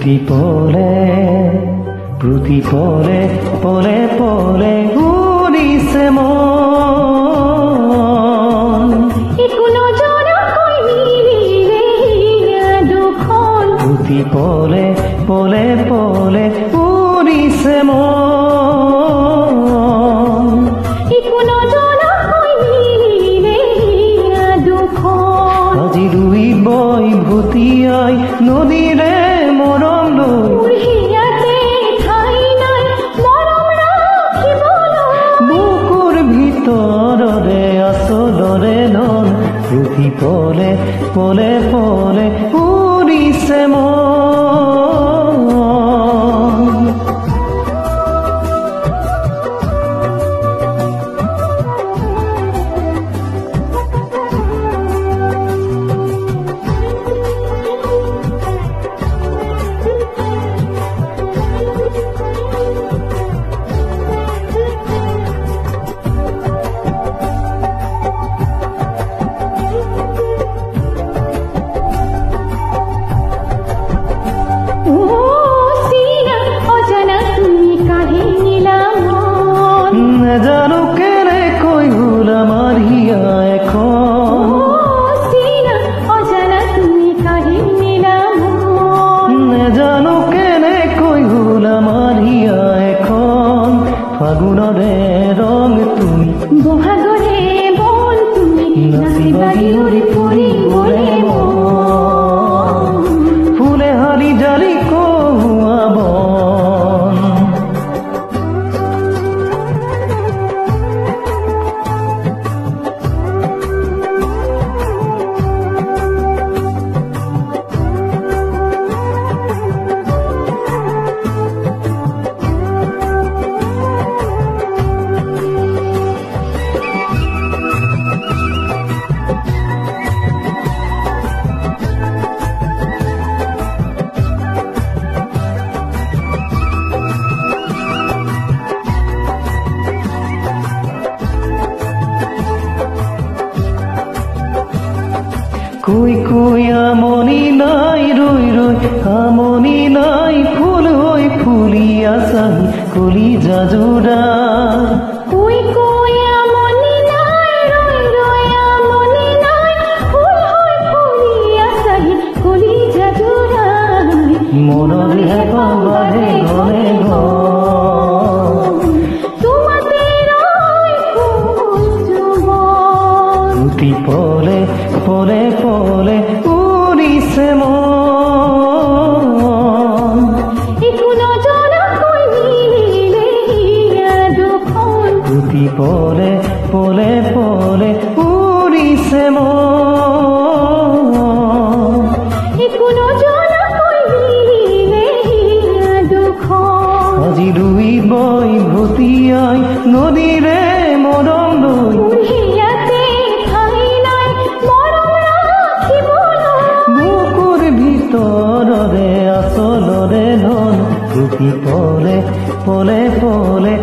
প্ৰতি পলে পলে পলে উড়িছে মন প্ৰতি পলে পলে পলে উড়িছে মন আজি দুই বই ভুতিয়াই নদীৰে মৰম লৈ বুকুৰ ভিতৰৰে আচলৰে ধন প্ৰতি পলে পলে পলে উৰিছে মন জানো কেনে কই ভুল আমার হিয়া এখন জানো কেনে কই ভুল আমার হিয়া এখন ফাগুনরে রং তুমি বহাগরে বল তুমি নাচিবাগি উড়ি পড়ি বলে ফুলে হারি জালি কহুয়া বন কই কই আমনি নাই রই রই আমনি নাই ফুল হই ফুলিয়া চাহি কলি জাজুরা কই কই আমনি নাই রই রই আমনি নাই ফুল হই ফুলিয়া চাহি কলি জাজুরা মনৰ হেঁপাহ বাঢ়ে ঘনে তোমাতে ৰই প্ৰতি পলে পলে পলে উৰিছে মন প্ৰতি পলে পলে পলে উৰিছে মন আজি দুই বই ভুতিয়াই নদীৰে মৰম লৈ বুকুৰ ভিতৰৰে আচলৰে ধন প্ৰতি পলে পলে পলে